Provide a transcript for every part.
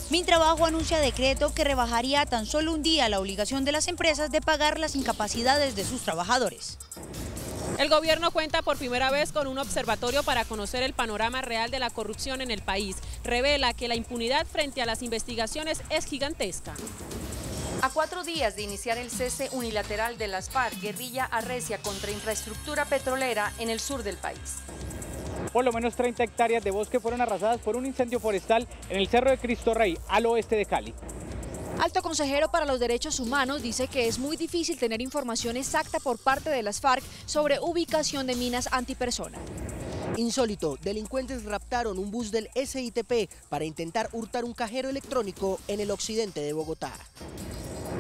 Mintrabajo anuncia decreto que rebajaría a tan solo un día la obligación de las empresas de pagar las incapacidades de sus trabajadores. El gobierno cuenta por primera vez con un observatorio para conocer el panorama real de la corrupción en el país. Revela que la impunidad frente a las investigaciones es gigantesca. A 4 días de iniciar el cese unilateral de las FARC, guerrilla arrecia contra infraestructura petrolera en el sur del país. Por lo menos 30 hectáreas de bosque fueron arrasadas por un incendio forestal en el Cerro de Cristo Rey, al oeste de Cali. Alto consejero para los derechos humanos dice que es muy difícil tener información exacta por parte de las FARC sobre ubicación de minas antipersona. Insólito, delincuentes raptaron un bus del SITP para intentar hurtar un cajero electrónico en el occidente de Bogotá.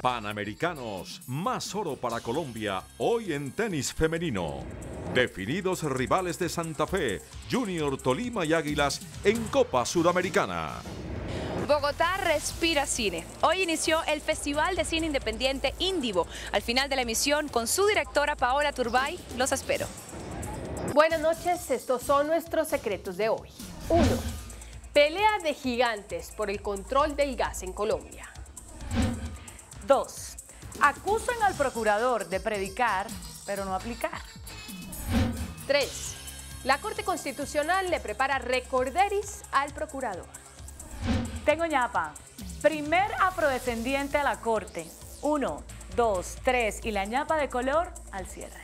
Panamericanos, más oro para Colombia, hoy en tenis femenino. Definidos rivales de Santa Fe, Junior, Tolima y Águilas en Copa Sudamericana. Bogotá respira cine. Hoy inició el Festival de Cine Independiente Indivo. Al final de la emisión, con su directora Paola Turbay, los espero. Buenas noches, estos son nuestros secretos de hoy. 1. Pelea de gigantes por el control del gas en Colombia. 2. Acusan al procurador de predicar, pero no aplicar. 3. La Corte Constitucional le prepara recorderis al procurador. Tengo ñapa. Primer afrodescendiente a la Corte. 1, 2, 3 y la ñapa de color al cierre.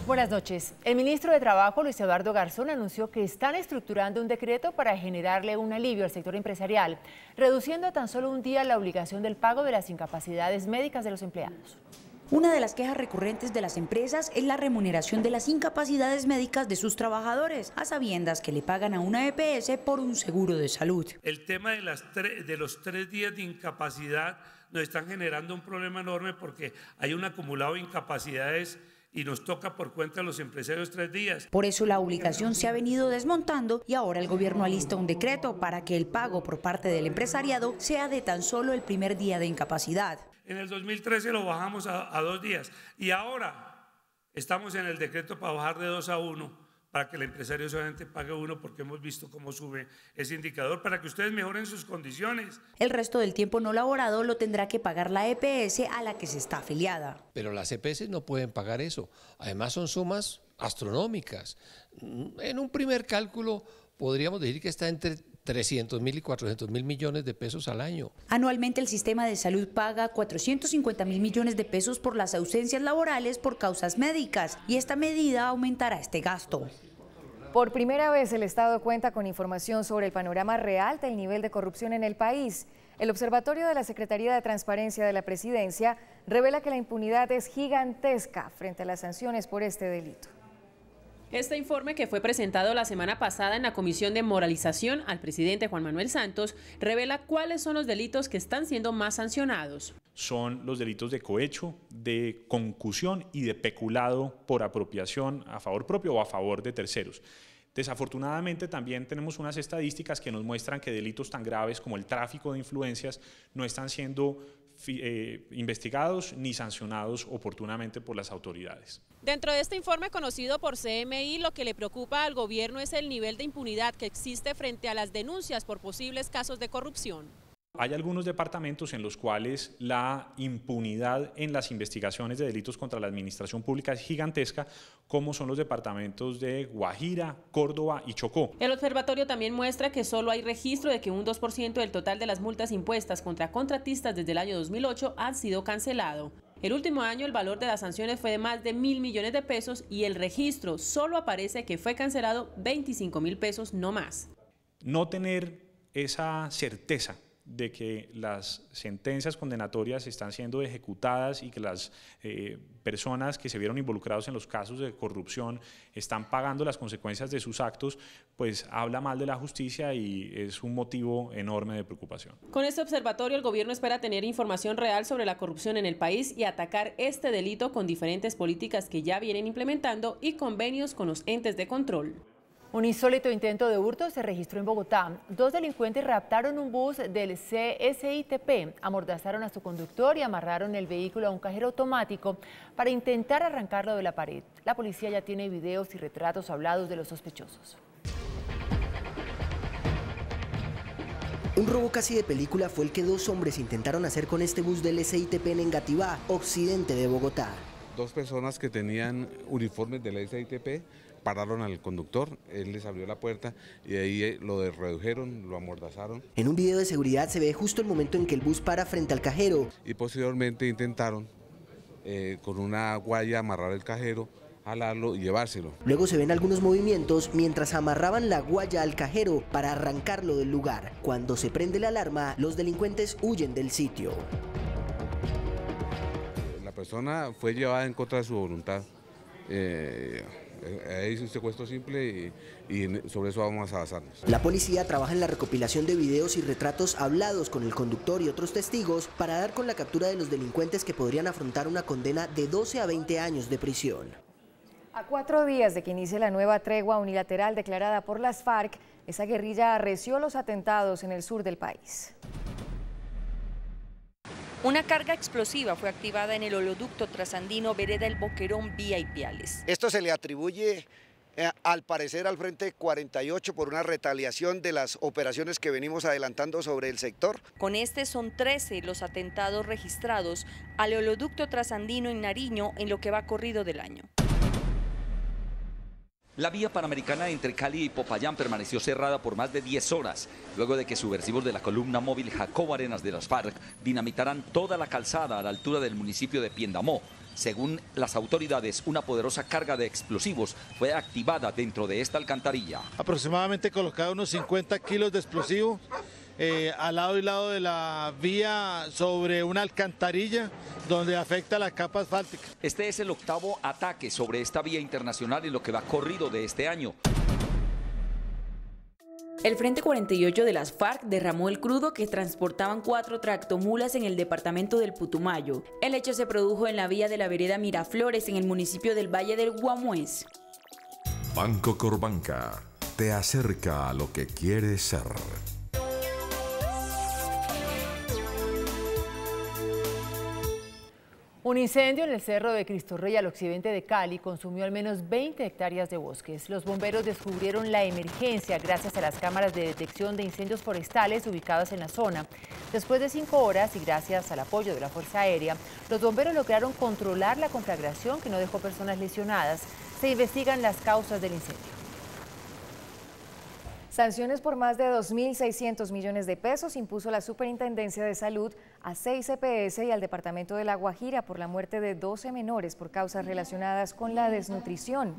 Buenas noches. El ministro de Trabajo, Luis Eduardo Garzón, anunció que están estructurando un decreto para generarle un alivio al sector empresarial, reduciendo a tan solo un día la obligación del pago de las incapacidades médicas de los empleados. Una de las quejas recurrentes de las empresas es la remuneración de las incapacidades médicas de sus trabajadores, a sabiendas que le pagan a una EPS por un seguro de salud. El tema de los 3 días de incapacidad nos están generando un problema enorme porque hay un acumulado de incapacidades y nos toca por cuenta de los empresarios 3 días. Por eso la obligación se ha venido desmontando y ahora el gobierno alista un decreto para que el pago por parte del empresariado sea de tan solo el primer día de incapacidad. En el 2013 lo bajamos a 2 días y ahora estamos en el decreto para bajar de 2 a 1 para que el empresario solamente pague 1 porque hemos visto cómo sube ese indicador para que ustedes mejoren sus condiciones. El resto del tiempo no laborado lo tendrá que pagar la EPS a la que se está afiliada. Pero las EPS no pueden pagar eso. Además son sumas astronómicas. En un primer cálculo podríamos decir que está entre 300.000 y 400.000 millones de pesos al año. Anualmente el sistema de salud paga 450.000 millones de pesos por las ausencias laborales por causas médicas y esta medida aumentará este gasto. Por primera vez el Estado cuenta con información sobre el panorama real del nivel de corrupción en el país. El observatorio de la Secretaría de Transparencia de la Presidencia revela que la impunidad es gigantesca frente a las sanciones por este delito. Este informe, que fue presentado la semana pasada en la Comisión de Moralización al presidente Juan Manuel Santos, revela cuáles son los delitos que están siendo más sancionados. Son los delitos de cohecho, de concusión y de peculado por apropiación a favor propio o a favor de terceros. Desafortunadamente también tenemos unas estadísticas que nos muestran que delitos tan graves como el tráfico de influencias no están siendo investigados ni sancionados oportunamente por las autoridades. Dentro de este informe conocido por CMI, lo que le preocupa al gobierno es el nivel de impunidad que existe frente a las denuncias por posibles casos de corrupción. Hay algunos departamentos en los cuales la impunidad en las investigaciones de delitos contra la administración pública es gigantesca, como son los departamentos de Guajira, Córdoba y Chocó. El observatorio también muestra que solo hay registro de que un 2% del total de las multas impuestas contra contratistas desde el año 2008 han sido cancelado. El último año el valor de las sanciones fue de más de 1.000 millones de pesos y el registro solo aparece que fue cancelado 25.000 pesos no más. No tener esa certeza de que las sentencias condenatorias están siendo ejecutadas y que las personas que se vieron involucrados en los casos de corrupción están pagando las consecuencias de sus actos, pues habla mal de la justicia y es un motivo enorme de preocupación. Con este observatorio el gobierno espera tener información real sobre la corrupción en el país y atacar este delito con diferentes políticas que ya vienen implementando y convenios con los entes de control. Un insólito intento de hurto se registró en Bogotá. 2 delincuentes raptaron un bus del CSITP, amordazaron a su conductor y amarraron el vehículo a un cajero automático para intentar arrancarlo de la pared. La policía ya tiene videos y retratos hablados de los sospechosos. Un robo casi de película fue el que 2 hombres intentaron hacer con este bus del SITP en Engativá, occidente de Bogotá. 2 personas que tenían uniformes del SITP pararon al conductor, él les abrió la puerta y ahí lo redujeron, lo amordazaron. En un video de seguridad se ve justo el momento en que el bus para frente al cajero. Y posteriormente intentaron con una guaya amarrar el cajero, jalarlo y llevárselo. Luego se ven algunos movimientos mientras amarraban la guaya al cajero para arrancarlo del lugar. Cuando se prende la alarma, los delincuentes huyen del sitio. La persona fue llevada en contra de su voluntad. Es un secuestro simple y sobre eso vamos a basarnos. La policía trabaja en la recopilación de videos y retratos hablados con el conductor y otros testigos para dar con la captura de los delincuentes que podrían afrontar una condena de 12 a 20 años de prisión. A 4 días de que inicie la nueva tregua unilateral declarada por las FARC, esa guerrilla arreció los atentados en el sur del país. Una carga explosiva fue activada en el oleoducto trasandino Vereda El Boquerón, vía Ipiales. Esto se le atribuye al parecer al Frente 48 por una retaliación de las operaciones que venimos adelantando sobre el sector. Con este son 13 los atentados registrados al oleoducto trasandino en Nariño en lo que va corrido del año. La vía panamericana entre Cali y Popayán permaneció cerrada por más de 10 horas, luego de que subversivos de la columna móvil Jacobo Arenas de las FARC dinamitaran toda la calzada a la altura del municipio de Piendamó. Según las autoridades, una poderosa carga de explosivos fue activada dentro de esta alcantarilla. Aproximadamente colocado unos 50 kilos de explosivos al lado y lado de la vía sobre una alcantarilla donde afecta la capa asfáltica. Este es el 8º ataque sobre esta vía internacional en lo que va corrido de este año. El Frente 48 de las FARC derramó el crudo que transportaban 4 tractomulas en el departamento del Putumayo. El hecho se produjo en la vía de la vereda Miraflores en el municipio del Valle del Guamués. Banco Corbanca te acerca a lo que quieres ser. Un incendio en el Cerro de Cristo Rey al occidente de Cali consumió al menos 20 hectáreas de bosques. Los bomberos descubrieron la emergencia gracias a las cámaras de detección de incendios forestales ubicadas en la zona. Después de 5 horas y gracias al apoyo de la Fuerza Aérea, los bomberos lograron controlar la conflagración que no dejó personas lesionadas. Se investigan las causas del incendio. Sanciones por más de 2.600 millones de pesos impuso la Superintendencia de Salud a 6 EPS y al Departamento de La Guajira por la muerte de 12 menores por causas relacionadas con la desnutrición.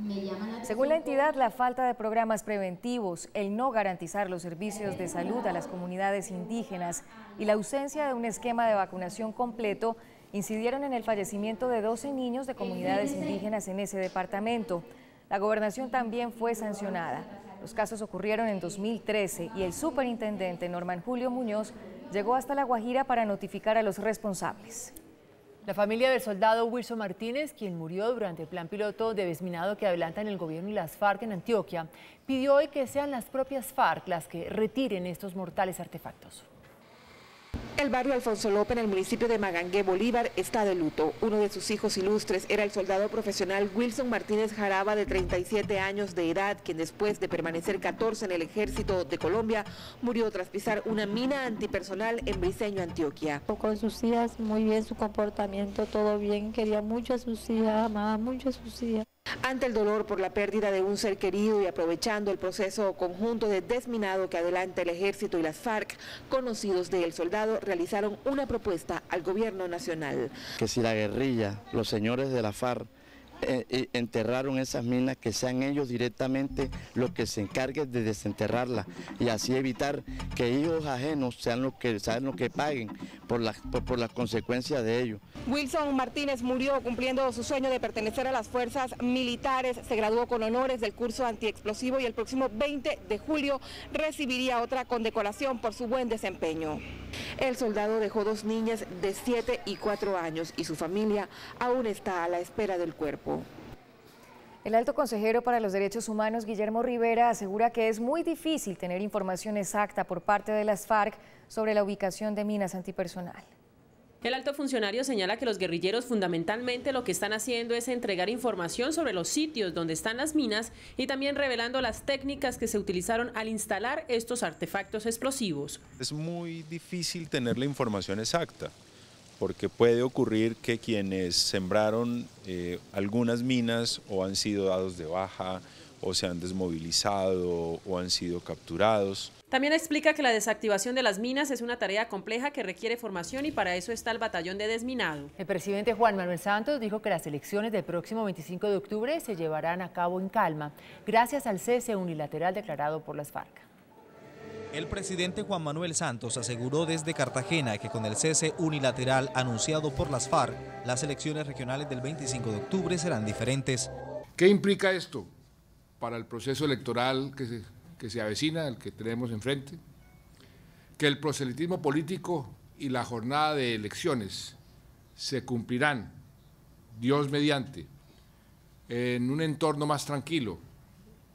Según la entidad, la falta de programas preventivos, el no garantizar los servicios de salud a las comunidades indígenas y la ausencia de un esquema de vacunación completo incidieron en el fallecimiento de 12 niños de comunidades indígenas en ese departamento. La gobernación también fue sancionada. Los casos ocurrieron en 2013 y el superintendente Norman Julio Muñoz llegó hasta La Guajira para notificar a los responsables. La familia del soldado Wilson Martínez, quien murió durante el plan piloto de desminado que adelantan el gobierno y las FARC en Antioquia, pidió hoy que sean las propias FARC las que retiren estos mortales artefactos. El barrio Alfonso López, en el municipio de Magangué, Bolívar, está de luto. Uno de sus hijos ilustres era el soldado profesional Wilson Martínez Jaraba, de 37 años de edad, quien después de permanecer 14 en el ejército de Colombia, murió tras pisar una mina antipersonal en Briceño, Antioquia. Con sus hijas, muy bien su comportamiento, todo bien, quería mucho a sus hijas, amaba mucho a sus hijas. Ante el dolor por la pérdida de un ser querido y aprovechando el proceso conjunto de desminado que adelanta el ejército y las FARC, conocidos del soldado realizaron una propuesta al gobierno nacional. Que si la guerrilla, los señores de la FARC, enterraron esas minas, que sean ellos directamente los que se encarguen de desenterrarlas y así evitar que hijos ajenos sean los que paguen por las consecuencias de ello. Wilson Martínez murió cumpliendo su sueño de pertenecer a las fuerzas militares, se graduó con honores del curso antiexplosivo y el próximo 20 de julio recibiría otra condecoración por su buen desempeño. El soldado dejó 2 niñas de 7 y 4 años y su familia aún está a la espera del cuerpo. El alto consejero para los derechos humanos, Guillermo Rivera, asegura que es muy difícil tener información exacta por parte de las FARC sobre la ubicación de minas antipersonal. El alto funcionario señala que los guerrilleros fundamentalmente lo que están haciendo es entregar información sobre los sitios donde están las minas y también revelando las técnicas que se utilizaron al instalar estos artefactos explosivos. Es muy difícil tener la información exacta, porque puede ocurrir que quienes sembraron algunas minas o han sido dados de baja o se han desmovilizado o han sido capturados. También explica que la desactivación de las minas es una tarea compleja que requiere formación y para eso está el batallón de desminado. El presidente Juan Manuel Santos dijo que las elecciones del próximo 25 de octubre se llevarán a cabo en calma, gracias al cese unilateral declarado por las FARC. El presidente Juan Manuel Santos aseguró desde Cartagena que con el cese unilateral anunciado por las FARC, las elecciones regionales del 25 de octubre serán diferentes. ¿Qué implica esto para el proceso electoral que se avecina, el que tenemos enfrente? Que el proselitismo político y la jornada de elecciones se cumplirán, Dios mediante, en un entorno más tranquilo,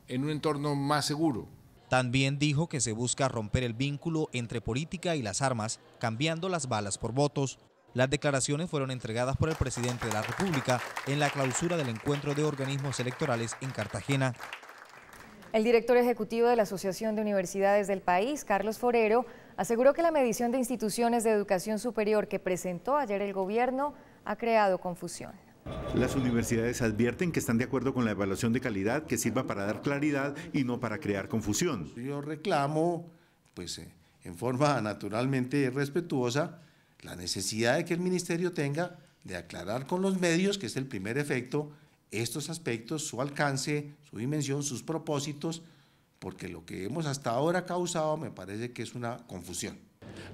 en un entorno más seguro. También dijo que se busca romper el vínculo entre política y las armas, cambiando las balas por votos. Las declaraciones fueron entregadas por el presidente de la República en la clausura del encuentro de organismos electorales en Cartagena. El director ejecutivo de la Asociación de Universidades del país, Carlos Forero, aseguró que la medición de instituciones de educación superior que presentó ayer el gobierno ha creado confusión. Las universidades advierten que están de acuerdo con la evaluación de calidad que sirva para dar claridad y no para crear confusión. Yo reclamo, en forma naturalmente respetuosa, la necesidad de que el ministerio tenga de aclarar con los medios, que es el primer efecto, estos aspectos, su alcance, su dimensión, sus propósitos, porque lo que hemos hasta ahora causado me parece que es una confusión.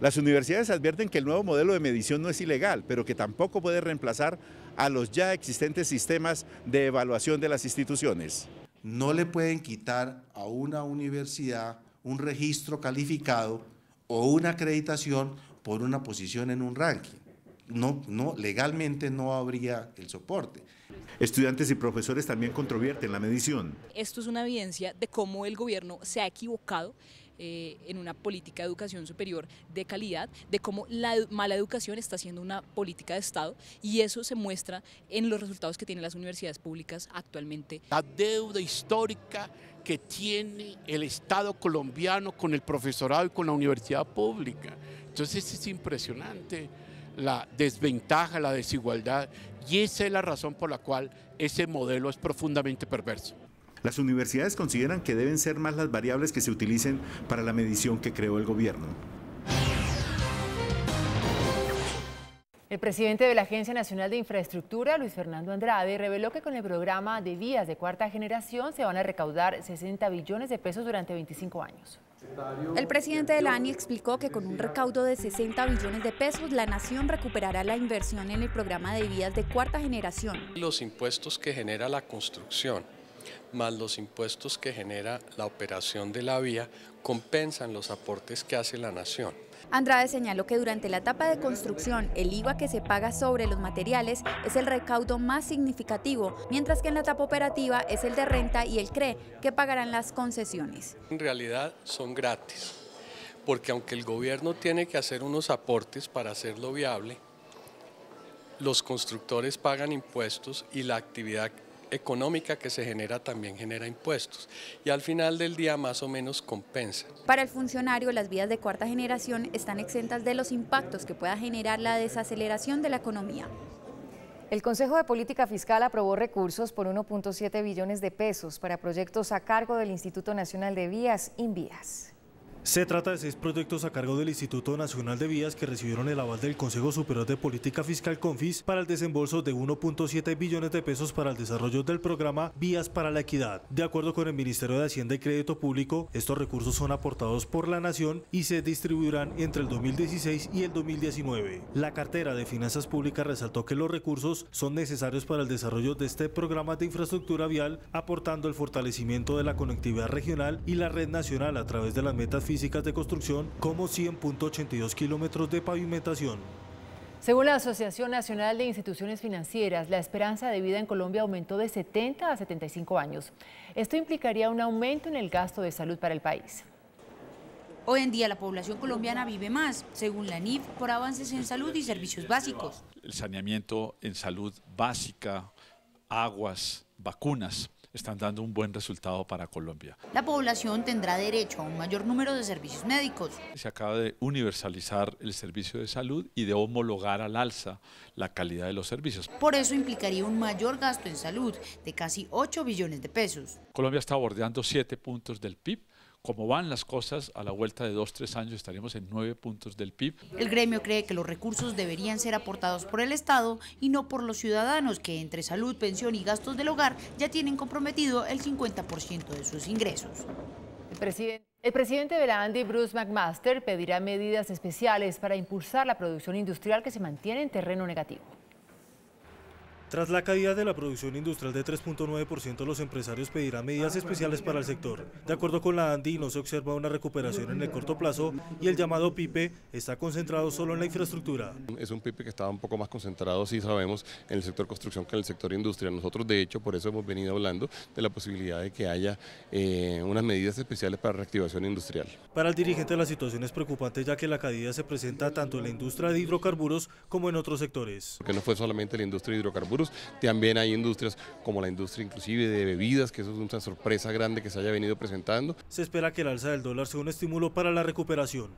Las universidades advierten que el nuevo modelo de medición no es ilegal, pero que tampoco puede reemplazar a los ya existentes sistemas de evaluación de las instituciones. No le pueden quitar a una universidad un registro calificado o una acreditación por una posición en un ranking. No, legalmente no habría el soporte. Estudiantes y profesores también controvierten la medición. Esto es una evidencia de cómo el gobierno se ha equivocado en una política de educación superior de calidad, de cómo la mala educación está siendo una política de Estado y eso se muestra en los resultados que tienen las universidades públicas actualmente. La deuda histórica que tiene el Estado colombiano con el profesorado y con la universidad pública. Entonces es impresionante la desventaja, la desigualdad y esa es la razón por la cual ese modelo es profundamente perverso. Las universidades consideran que deben ser más las variables que se utilicen para la medición que creó el gobierno. El presidente de la Agencia Nacional de Infraestructura, Luis Fernando Andrade, reveló que con el programa de vías de cuarta generación se van a recaudar 60 billones de pesos durante 25 años. El presidente de la ANI explicó que con un recaudo de 60 billones de pesos, la nación recuperará la inversión en el programa de vías de cuarta generación. Los impuestos que genera la construcción, más los impuestos que genera la operación de la vía, compensan los aportes que hace la nación. Andrade señaló que durante la etapa de construcción, el IVA que se paga sobre los materiales es el recaudo más significativo, mientras que en la etapa operativa es el de renta y el CRE, que pagarán las concesiones. En realidad son gratis, porque aunque el gobierno tiene que hacer unos aportes para hacerlo viable, los constructores pagan impuestos y la actividad económica que se genera también genera impuestos y al final del día más o menos compensa. Para el funcionario, las vías de cuarta generación están exentas de los impactos que pueda generar la desaceleración de la economía. El Consejo de Política Fiscal aprobó recursos por 1.7 billones de pesos para proyectos a cargo del Instituto Nacional de Vías, INVÍAS. Se trata de 6 proyectos a cargo del Instituto Nacional de Vías que recibieron el aval del Consejo Superior de Política Fiscal CONFIS para el desembolso de 1.7 billones de pesos para el desarrollo del programa Vías para la Equidad. De acuerdo con el Ministerio de Hacienda y Crédito Público, estos recursos son aportados por la Nación y se distribuirán entre el 2016 y el 2019. La cartera de Finanzas Públicas resaltó que los recursos son necesarios para el desarrollo de este programa de infraestructura vial, aportando el fortalecimiento de la conectividad regional y la red nacional a través de las metas físicas de construcción como 100.82 kilómetros de pavimentación. Según la Asociación Nacional de Instituciones Financieras, la esperanza de vida en Colombia aumentó de 70 a 75 años. Esto implicaría un aumento en el gasto de salud para el país. Hoy en día la población colombiana vive más, según la ANIF, por avances en salud y servicios básicos. El saneamiento en salud básica, aguas, vacunas, están dando un buen resultado para Colombia. La población tendrá derecho a un mayor número de servicios médicos. Se acaba de universalizar el servicio de salud y de homologar al alza la calidad de los servicios. Por eso implicaría un mayor gasto en salud de casi 8 billones de pesos. Colombia está bordeando 7 puntos del PIB. Como van las cosas, a la vuelta de 2-3 años estaremos en 9 puntos del PIB. El gremio cree que los recursos deberían ser aportados por el Estado y no por los ciudadanos, que entre salud, pensión y gastos del hogar ya tienen comprometido el 50% de sus ingresos. El presidente de la ANDI, Bruce McMaster, pedirá medidas especiales para impulsar la producción industrial que se mantiene en terreno negativo. Tras la caída de la producción industrial de 3.9%, los empresarios pedirán medidas especiales para el sector. De acuerdo con la ANDI, no se observa una recuperación en el corto plazo y el llamado PIPE está concentrado solo en la infraestructura. Es un PIPE que está un poco más concentrado, sí sabemos, en el sector construcción que en el sector industria. Nosotros, de hecho, por eso hemos venido hablando de la posibilidad de que haya unas medidas especiales para reactivación industrial. Para el dirigente, la situación es preocupante, ya que la caída se presenta tanto en la industria de hidrocarburos como en otros sectores. Porque no fue solamente la industria de hidrocarburos, también hay industrias como la industria inclusive de bebidas, que eso es una sorpresa grande que se haya venido presentando. Se espera que el alza del dólar sea un estímulo para la recuperación.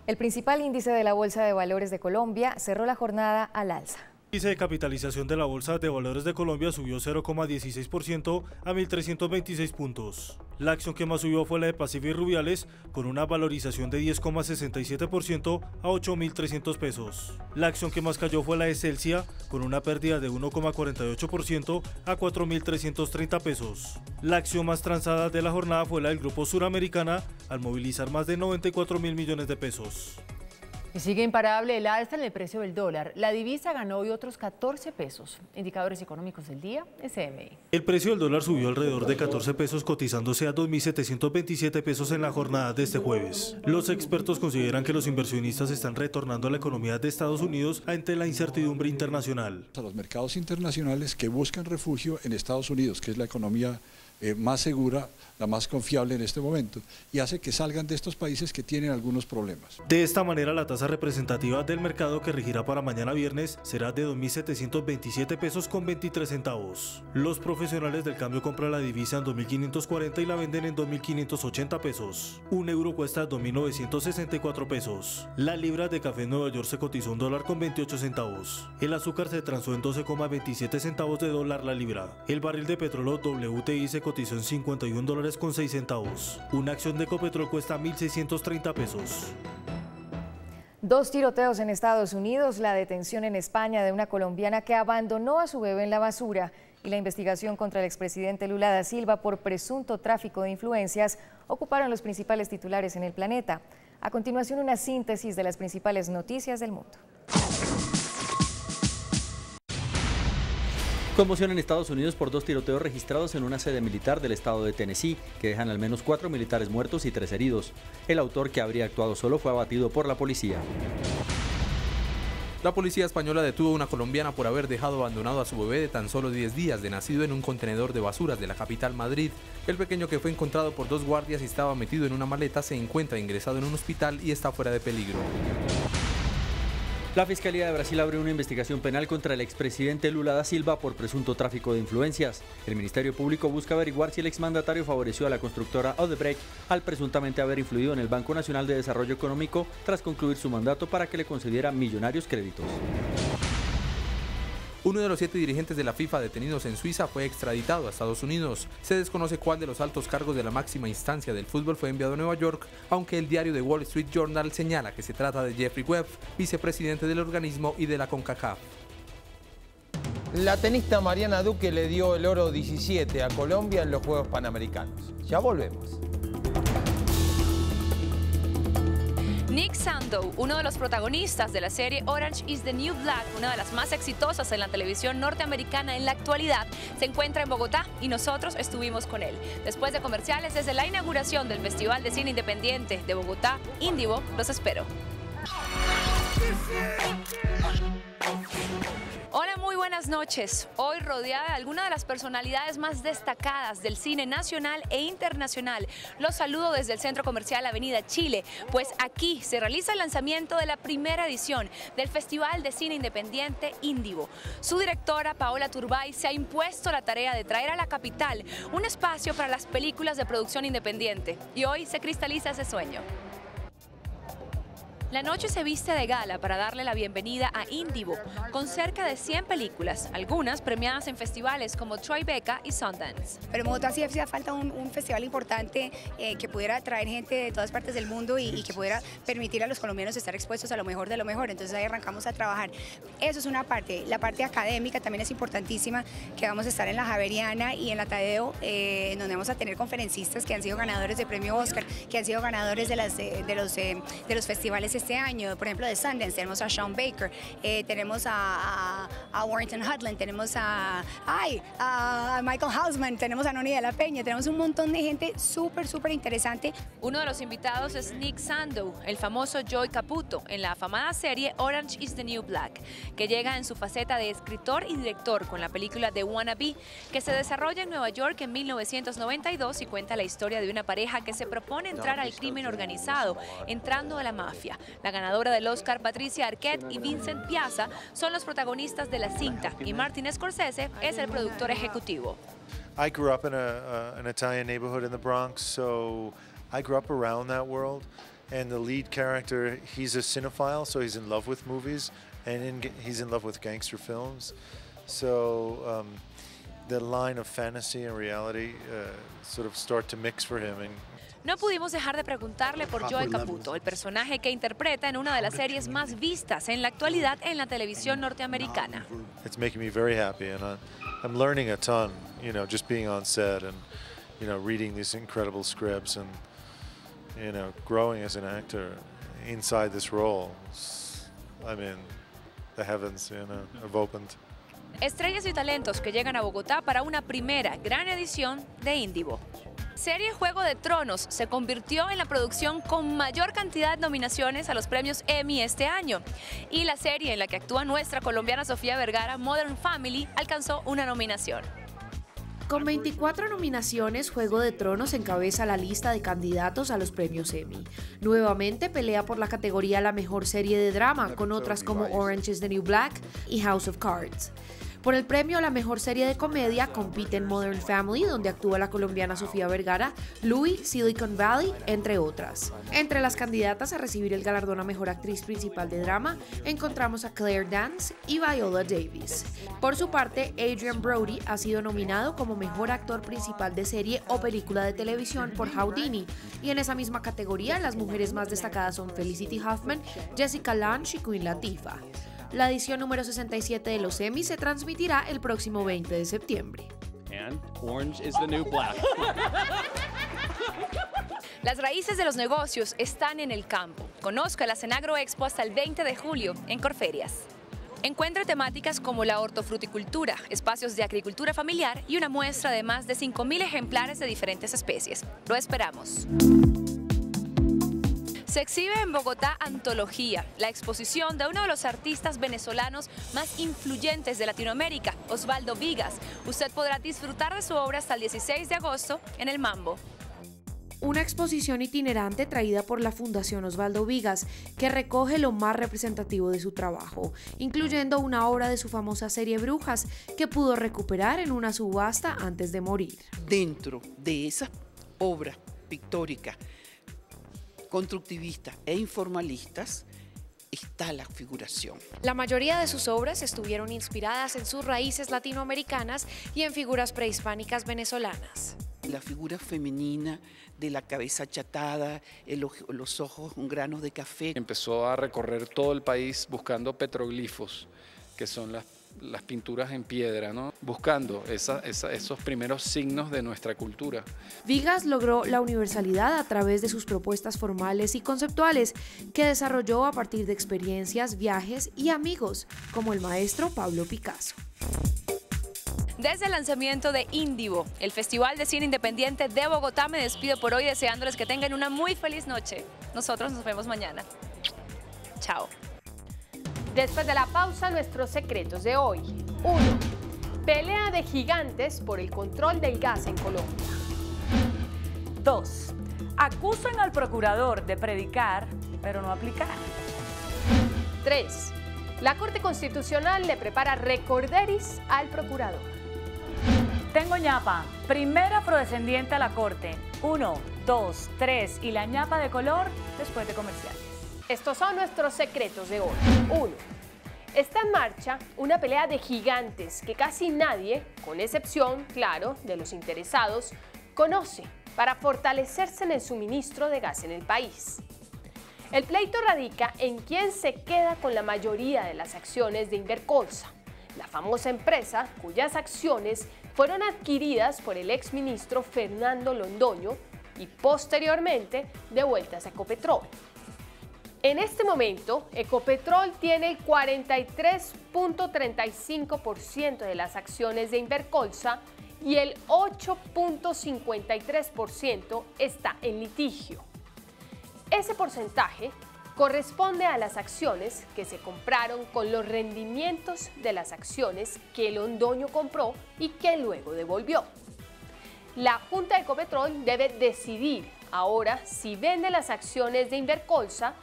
El principal índice de la Bolsa de Valores de Colombia cerró la jornada al alza. El índice de capitalización de la Bolsa de Valores de Colombia subió 0,16% a 1.326 puntos. La acción que más subió fue la de Pacific Rubiales, con una valorización de 10,67% a 8.300 pesos. La acción que más cayó fue la de Celsia, con una pérdida de 1,48% a 4.330 pesos. La acción más transada de la jornada fue la del Grupo Suramericana, al movilizar más de 94.000 millones de pesos. Y sigue imparable el alza en el precio del dólar. La divisa ganó hoy otros 14 pesos. Indicadores económicos del día, SMI. El precio del dólar subió alrededor de 14 pesos, cotizándose a 2.727 pesos en la jornada de este jueves. Los expertos consideran que los inversionistas están retornando a la economía de Estados Unidos ante la incertidumbre internacional. A los mercados internacionales que buscan refugio en Estados Unidos, que es la economía más segura, la más confiable en este momento, y hace que salgan de estos países que tienen algunos problemas. De esta manera, la tasa representativa del mercado, que regirá para mañana viernes, será de 2.727 pesos con 23 centavos. Los profesionales del cambio compran la divisa en 2.540 y la venden en 2.580 pesos. Un euro cuesta 2.964 pesos. La libra de café en Nueva York se cotizó $1 con 28 centavos. El azúcar se transó en 12,27 centavos de dólar la libra. El barril de petróleo WTI se cotizó en $51 con 6 centavos. Una acción de Ecopetrol cuesta 1.630 pesos. 2 tiroteos en Estados Unidos, la detención en España de una colombiana que abandonó a su bebé en la basura y la investigación contra el expresidente Lula da Silva por presunto tráfico de influencias ocuparon los principales titulares en el planeta. A continuación, una síntesis de las principales noticias del mundo. Conmoción en Estados Unidos por 2 tiroteos registrados en una sede militar del estado de Tennessee, que dejan al menos 4 militares muertos y 3 heridos. El autor, que habría actuado solo, fue abatido por la policía. La policía española detuvo a una colombiana por haber dejado abandonado a su bebé de tan solo 10 días de nacido en un contenedor de basuras de la capital Madrid. El pequeño, que fue encontrado por 2 guardias y estaba metido en una maleta, se encuentra ingresado en un hospital y está fuera de peligro. La Fiscalía de Brasil abrió una investigación penal contra el expresidente Lula da Silva por presunto tráfico de influencias. El Ministerio Público busca averiguar si el exmandatario favoreció a la constructora Odebrecht al presuntamente haber influido en el Banco Nacional de Desarrollo Económico tras concluir su mandato para que le concediera millonarios créditos. Uno de los 7 dirigentes de la FIFA detenidos en Suiza fue extraditado a Estados Unidos. Se desconoce cuál de los altos cargos de la máxima instancia del fútbol fue enviado a Nueva York, aunque el diario The Wall Street Journal señala que se trata de Jeffrey Webb, vicepresidente del organismo y de la CONCACAF. La tenista Mariana Duque le dio el oro 17 a Colombia en los Juegos Panamericanos. Ya volvemos. Nick Sandow, uno de los protagonistas de la serie Orange is the New Black, una de las más exitosas en la televisión norteamericana en la actualidad, se encuentra en Bogotá y nosotros estuvimos con él. Después de comerciales, desde la inauguración del Festival de Cine Independiente de Bogotá, Indivo, los espero. Hola, muy buenas noches. Hoy rodeada de algunas de las personalidades más destacadas del cine nacional e internacional. Los saludo desde el Centro Comercial Avenida Chile, pues aquí se realiza el lanzamiento de la primera edición del Festival de Cine Independiente Indivo. Su directora, Paola Turbay, se ha impuesto la tarea de traer a la capital un espacio para las películas de producción independiente. Y hoy se cristaliza ese sueño. La noche se viste de gala para darle la bienvenida a Indivo, con cerca de 100 películas, algunas premiadas en festivales como Tribeca y Sundance. Pero en Bogotá sí hacía falta un festival importante que pudiera traer gente de todas partes del mundo y que pudiera permitir a los colombianos estar expuestos a lo mejor de lo mejor. Entonces ahí arrancamos a trabajar. Eso es una parte. La parte académica también es importantísima, que vamos a estar en la Javeriana y en la Tadeo, en donde vamos a tener conferencistas que han sido ganadores de premio Oscar, que han sido ganadores de los festivales este año. Por ejemplo, de Sundance tenemos a Sean Baker, tenemos a Warrington Hudlin, tenemos a Michael Hausman, tenemos a Noni de la Peña, tenemos un montón de gente súper interesante. Uno de los invitados es Nick Sandow, el famoso Joey Caputo, en la afamada serie Orange is the New Black, que llega en su faceta de escritor y director con la película The Wannabe, que se desarrolla en Nueva York en 1992 y cuenta la historia de una pareja que se propone entrar al crimen organizado, entrando a la mafia. La ganadora del Oscar, Patricia Arquette, y Vincent Piazza son los protagonistas de la cinta y Martin Scorsese es el productor ejecutivo. I grew up in an Italian neighborhood in the Bronx, so I grew up around that world. And the lead character, he's a cinephile, so he's in love with movies, and he's in love with gangster films. So the line of fantasy and reality sort of start to mix for him. No pudimos dejar de preguntarle por Joey Caputo, el personaje que interpreta en una de las series más vistas en la actualidad en la televisión norteamericana. It's making me very happy, and I'm learning a ton, you know, just being on set and, you know, reading these incredible scripts and, you know, growing as an actor inside this role. I mean, the heavens, you know, have opened. Estrellas y talentos que llegan a Bogotá para una primera gran edición de Indivo. Serie Juego de Tronos se convirtió en la producción con mayor cantidad de nominaciones a los premios Emmy este año. Y la serie en la que actúa nuestra colombiana Sofía Vergara, Modern Family, alcanzó una nominación. Con 24 nominaciones, Juego de Tronos encabeza la lista de candidatos a los premios Emmy. Nuevamente pelea por la categoría la mejor serie de drama, con otras como Orange is the New Black y House of Cards. Por el premio a la mejor serie de comedia compiten Modern Family, donde actúa la colombiana Sofía Vergara, Louis, Silicon Valley, entre otras. Entre las candidatas a recibir el galardón a mejor actriz principal de drama, encontramos a Claire Danes y Viola Davis. Por su parte, Adrien Brody ha sido nominado como mejor actor principal de serie o película de televisión por Houdini, y en esa misma categoría las mujeres más destacadas son Felicity Huffman, Jessica Lange y Queen Latifah. La edición número 67 de los Emmy se transmitirá el próximo 20 de septiembre. And Orange is the New Black. Las raíces de los negocios están en el campo. Conozca la Cenagro Expo hasta el 20 de julio en Corferias. Encuentre temáticas como la hortofruticultura, espacios de agricultura familiar y una muestra de más de 5.000 ejemplares de diferentes especies. Lo esperamos. Se exhibe en Bogotá Antología, la exposición de uno de los artistas venezolanos más influyentes de Latinoamérica, Osvaldo Vigas. Usted podrá disfrutar de su obra hasta el 16 de agosto en el Mambo. Una exposición itinerante traída por la Fundación Osvaldo Vigas, que recoge lo más representativo de su trabajo, incluyendo una obra de su famosa serie Brujas, que pudo recuperar en una subasta antes de morir. Dentro de esa obra pictórica, constructivistas e informalistas, está la figuración. La mayoría de sus obras estuvieron inspiradas en sus raíces latinoamericanas y en figuras prehispánicas venezolanas. La figura femenina de la cabeza achatada, los ojos granos de café. Empezó a recorrer todo el país buscando petroglifos, que son las pinturas en piedra, ¿no? Buscando esos primeros signos de nuestra cultura. Vigas logró la universalidad a través de sus propuestas formales y conceptuales que desarrolló a partir de experiencias, viajes y amigos, como el maestro Pablo Picasso. Desde el lanzamiento de Indivo, el Festival de Cine Independiente de Bogotá, me despido por hoy deseándoles que tengan una muy feliz noche. Nosotros nos vemos mañana. Chao. Después de la pausa, nuestros secretos de hoy. 1. Pelea de gigantes por el control del gas en Colombia. 2. Acusan al procurador de predicar, pero no aplicar. 3. La Corte Constitucional le prepara recorderis al procurador. Tengo ñapa. Primera afrodescendiente a la Corte. 1, 2, 3 y la ñapa de color después de comerciales. Estos son nuestros secretos de hoy. 1. Está en marcha una pelea de gigantes que casi nadie, con excepción, claro, de los interesados, conoce para fortalecerse en el suministro de gas en el país. El pleito radica en quién se queda con la mayoría de las acciones de Invercolsa, la famosa empresa cuyas acciones fueron adquiridas por el exministro Fernando Londoño y posteriormente devueltas a Ecopetrol. En este momento, Ecopetrol tiene el 43.35% de las acciones de Invercolsa y el 8.53% está en litigio. Ese porcentaje corresponde a las acciones que se compraron con los rendimientos de las acciones que Londoño compró y que luego devolvió. La Junta de Ecopetrol debe decidir ahora si vende las acciones de Invercolsa,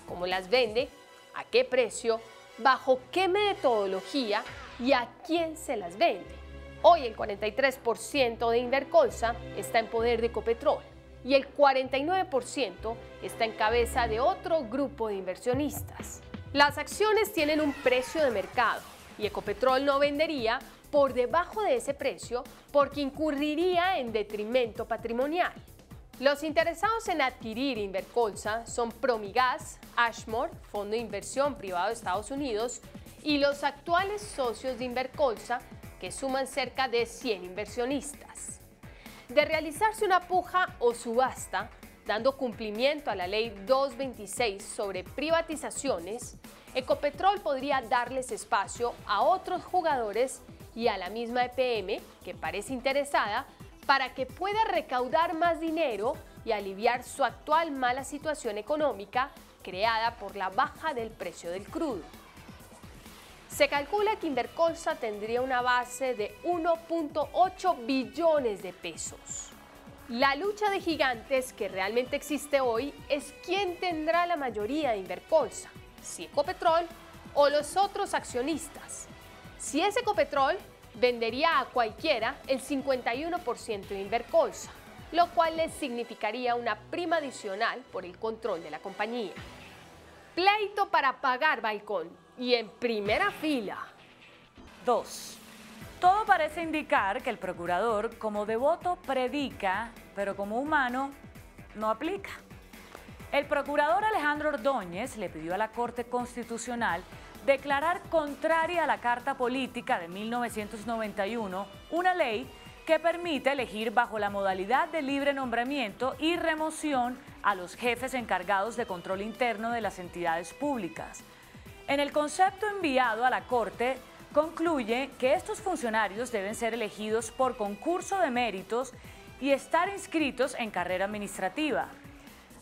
cómo las vende, a qué precio, bajo qué metodología y a quién se las vende. Hoy el 43% de Invercolsa está en poder de Ecopetrol y el 49% está en cabeza de otro grupo de inversionistas. Las acciones tienen un precio de mercado y Ecopetrol no vendería por debajo de ese precio porque incurriría en detrimento patrimonial. Los interesados en adquirir Invercolsa son Promigas, Ashmore, Fondo de Inversión Privado de Estados Unidos, y los actuales socios de Invercolsa, que suman cerca de 100 inversionistas. De realizarse una puja o subasta, dando cumplimiento a la Ley 226 sobre privatizaciones, Ecopetrol podría darles espacio a otros jugadores y a la misma EPM, que parece interesada, para que pueda recaudar más dinero y aliviar su actual mala situación económica creada por la baja del precio del crudo. Se calcula que Invercolsa tendría una base de 1.8 billones de pesos. La lucha de gigantes que realmente existe hoy es quién tendrá la mayoría de Invercolsa, si Ecopetrol o los otros accionistas. Si es Ecopetrol, vendería a cualquiera el 51% de Invercolsa, lo cual les significaría una prima adicional por el control de la compañía. Pleito para pagar balcón y en primera fila. 2. Todo parece indicar que el procurador como devoto predica, pero como humano no aplica. El procurador Alejandro Ordóñez le pidió a la Corte Constitucional declarar contraria a la Carta Política de 1991 una ley que permite elegir bajo la modalidad de libre nombramiento y remoción a los jefes encargados de control interno de las entidades públicas. En el concepto enviado a la Corte, concluye que estos funcionarios deben ser elegidos por concurso de méritos y estar inscritos en carrera administrativa.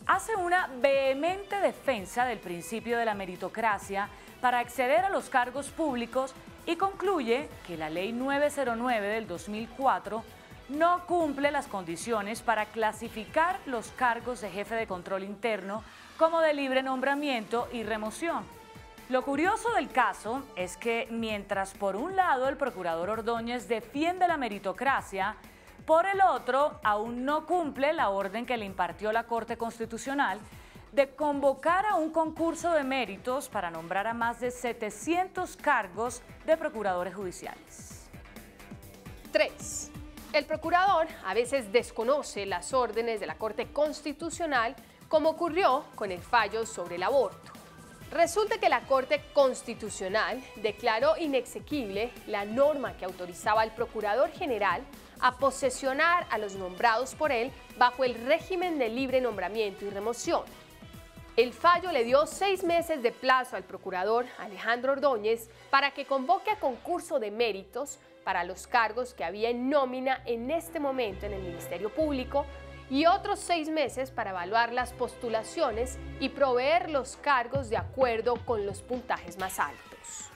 Hace una vehemente defensa del principio de la meritocracia para acceder a los cargos públicos y concluye que la Ley 909 del 2004 no cumple las condiciones para clasificar los cargos de jefe de control interno como de libre nombramiento y remoción. Lo curioso del caso es que mientras por un lado el procurador Ordóñez defiende la meritocracia, por el otro aún no cumple la orden que le impartió la Corte Constitucional de convocar a un concurso de méritos para nombrar a más de 700 cargos de procuradores judiciales. 3. El procurador a veces desconoce las órdenes de la Corte Constitucional, como ocurrió con el fallo sobre el aborto. Resulta que la Corte Constitucional declaró inexequible la norma que autorizaba al Procurador General a posesionar a los nombrados por él bajo el régimen de libre nombramiento y remoción. El fallo le dio 6 meses de plazo al procurador Alejandro Ordóñez para que convoque a concurso de méritos para los cargos que había en nómina en este momento en el Ministerio Público y otros 6 meses para evaluar las postulaciones y proveer los cargos de acuerdo con los puntajes más altos.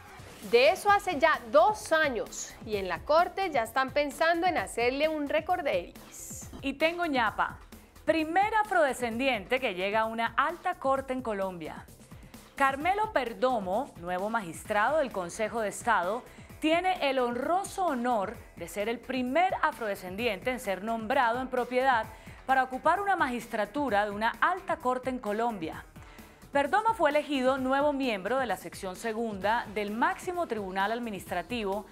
De eso hace ya 2 años y en la corte ya están pensando en hacerle un recorderis. Y tengo ñapa, primer afrodescendiente que llega a una alta corte en Colombia. Carmelo Perdomo, nuevo magistrado del Consejo de Estado, tiene el honroso honor de ser el primer afrodescendiente en ser nombrado en propiedad para ocupar una magistratura de una alta corte en Colombia. Perdomo fue elegido nuevo miembro de la sección segunda del máximo tribunal administrativo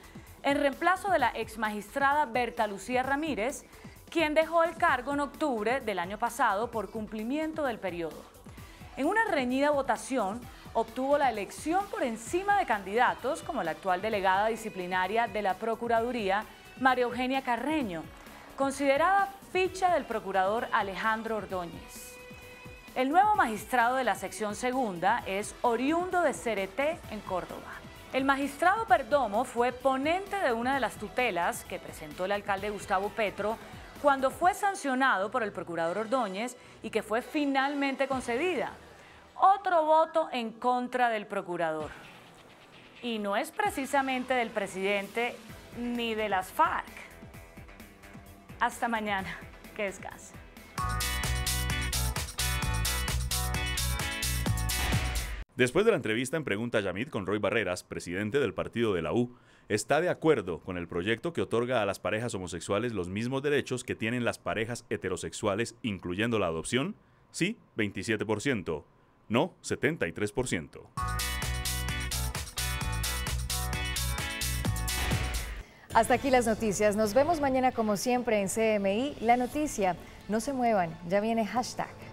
en reemplazo de la exmagistrada Berta Lucía Ramírez, quien dejó el cargo en octubre del año pasado por cumplimiento del periodo. En una reñida votación, obtuvo la elección por encima de candidatos como la actual delegada disciplinaria de la Procuraduría, María Eugenia Carreño, considerada ficha del procurador Alejandro Ordóñez. El nuevo magistrado de la sección segunda es oriundo de Cereté, en Córdoba. El magistrado Perdomo fue ponente de una de las tutelas que presentó el alcalde Gustavo Petro cuando fue sancionado por el procurador Ordóñez y que fue finalmente concedida. Otro voto en contra del procurador. Y no es precisamente del presidente ni de las FARC. Hasta mañana. Que descanse. Después de la entrevista en Pregunta Yamit con Roy Barreras, presidente del partido de la U, está de acuerdo con el proyecto que otorga a las parejas homosexuales los mismos derechos que tienen las parejas heterosexuales, incluyendo la adopción. Sí, 27%. No, 73%. Hasta aquí las noticias. Nos vemos mañana como siempre en CMI La Noticia. No se muevan, ya viene hashtag.